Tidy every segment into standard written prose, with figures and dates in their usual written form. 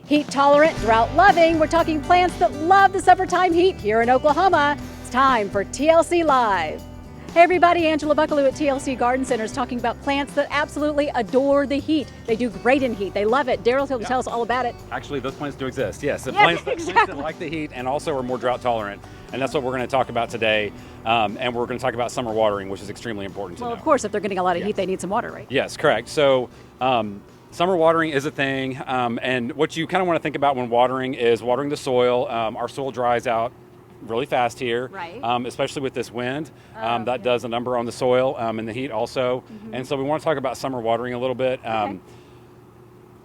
Heat tolerant, drought loving, we're talking plants that love the summertime heat here in Oklahoma. It's time for TLC Live. Hey everybody, Angela Buckaloo at TLC Garden Centers talking about plants that absolutely adore the heat. They do great in heat. They love it. Daryl will tell us all about it. Actually, those plants do exist, yes. The yes, plants that like the heat and also are more drought tolerant. And that's what we're going to talk about today. And we're going to talk about summer watering, which is extremely important to know. Well, of course, if they're getting a lot of heat, they need some water, right? Yes, correct. So summer watering is a thing. And what you kind of want to think about when watering is watering the soil. Our soil dries out really fast here, right. Especially with this wind. That does a number on the soil and the heat also. And so we want to talk about summer watering a little bit. Okay.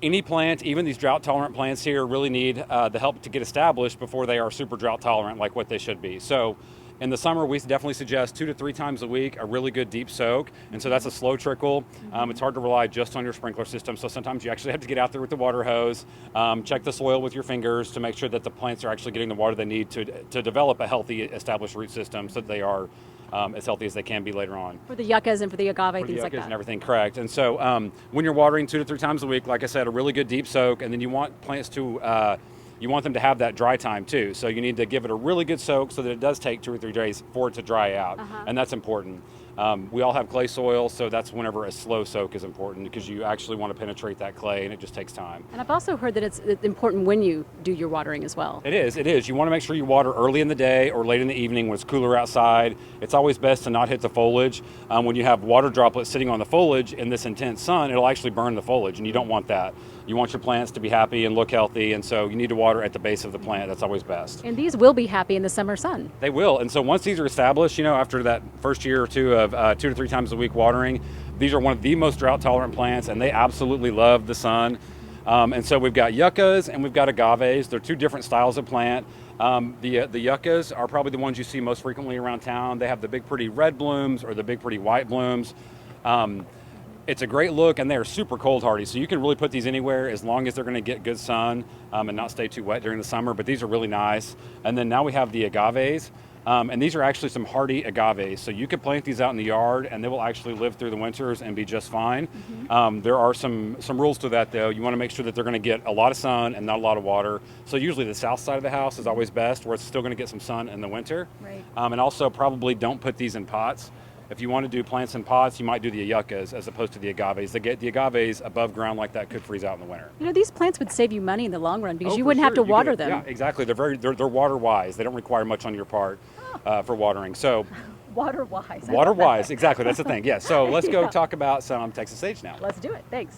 Any plant, even these drought tolerant plants here, really need the help to get established before they are super drought tolerant like what they should be. So in the summer, we definitely suggest 2 to 3 times a week a really good deep soak. And so that's a slow trickle. It's hard to rely just on your sprinkler system. So sometimes you actually have to get out there with the water hose, check the soil with your fingers to make sure that the plants are actually getting the water they need to develop a healthy established root system so that they are as healthy as they can be later on. For the yuccas and for the agave, things like that. And everything, correct. And so when you're watering 2 to 3 times a week, like I said, a really good deep soak, and then you want plants to, you want them to have that dry time too. So you need to give it a really good soak so that it does take 2 or 3 days for it to dry out. And that's important. We all have clay soil, so that's whenever a slow soak is important because you actually want to penetrate that clay and it just takes time. And I've also heard that it's important when you do your watering as well. It is. You want to make sure you water early in the day or late in the evening when it's cooler outside. It's always best to not hit the foliage. When you have water droplets sitting on the foliage in this intense sun, it'll actually burn the foliage, and you don't want that. You want your plants to be happy and look healthy, and so you need to water at the base of the plant. That's always best. And these will be happy in the summer sun. They will. And so once these are established, after that first year or two of 2 to 3 times a week watering, these are one of the most drought tolerant plants, and they absolutely love the sun. And so we've got yuccas and we've got agaves. They're 2 different styles of plant. The yuccas are probably the ones you see most frequently around town. They have the big pretty red blooms or the big pretty white blooms. It's a great look, and they're super cold hardy, so you can really put these anywhere as long as they're going to get good sun and not stay too wet during the summer, but these are really nice. And then now we have the agaves, and these are actually some hardy agaves, so you could plant these out in the yard and they will actually live through the winters and be just fine. There are some rules to that though. You want to make sure that they're going to get a lot of sun and not a lot of water, so usually the south side of the house is always best where it's still going to get some sun in the winter. Right. And also probably don't put these in pots. If you want to do plants in pots, you might do the yuccas as opposed to the agaves. The agaves above ground like that could freeze out in the winter. These plants would save you money in the long run because you wouldn't have to water them. Yeah, exactly. They're water wise. They don't require much on your part for watering. So water wise. Water wise, exactly. That's the thing. Yeah. So let's go talk about some Texas sage now. Let's do it. Thanks.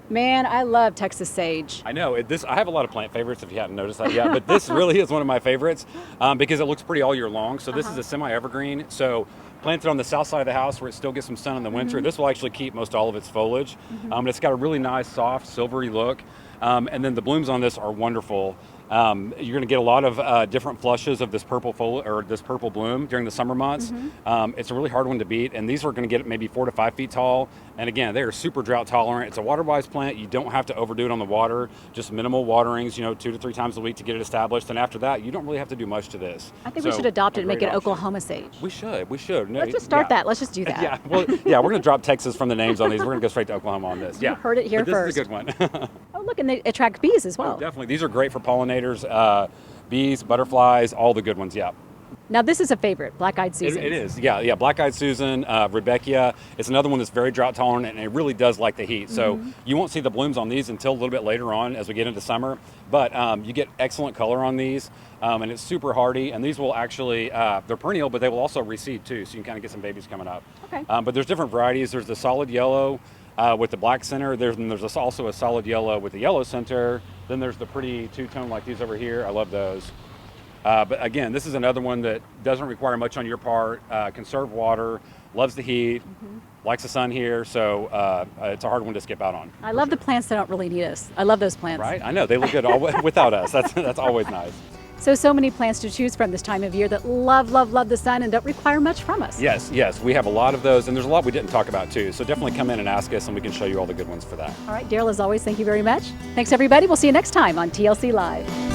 Man, I love Texas sage. I know. I have a lot of plant favorites if you hadn't noticed that yet, but this really is one of my favorites because it looks pretty all year long. So this is a semi-evergreen. So planted on the south side of the house where it still gets some sun in the winter. This will actually keep most all of its foliage. It's got a really nice, soft, silvery look. And then the blooms on this are wonderful. You're going to get a lot of different flushes of this purple purple bloom during the summer months. It's a really hard one to beat, and these are going to get maybe 4 to 5 feet tall. And again, they are super drought tolerant. It's a water-wise plant. You don't have to overdo it on the water. Just minimal waterings, 2 to 3 times a week to get it established. And after that, you don't really have to do much to this. I think we should adopt it and make it Oklahoma sage. We should. Let's just start that. Let's just do that. We're going to drop Texas from the names on these. We're going to go straight to Oklahoma on this. You heard it here first. This is a good one. Oh, look, and they attract bees as well. Oh, definitely. These are great for pollinators, bees, butterflies, all the good ones, yeah. Now, this is a favorite, Black-Eyed Susan. It is, yeah. Black-Eyed Susan, Rebecca. It's another one that's very drought tolerant, and it really does like the heat. So you won't see the blooms on these until a little bit later on as we get into summer. But you get excellent color on these, and it's super hardy. And these will actually, they're perennial, but they will also reseed too, so you can kind of get some babies coming up. Okay. But there's different varieties. There's the solid yellow with the black center. There's also a solid yellow with the yellow center. Then there's the pretty two-tone like these over here. I love those. But again, this is another one that doesn't require much on your part, conserve water, loves the heat, likes the sun here, so it's a hard one to skip out on. I love the plants that don't really need us. I love those plants. Right? I know, they look good without us. That's always nice. So many plants to choose from this time of year that love the sun and don't require much from us. Yes, we have a lot of those, and there's a lot we didn't talk about too, so definitely come in and ask us and we can show you all the good ones for that. All right, Daryl, as always, thank you very much. Thanks, everybody. We'll see you next time on TLC Live.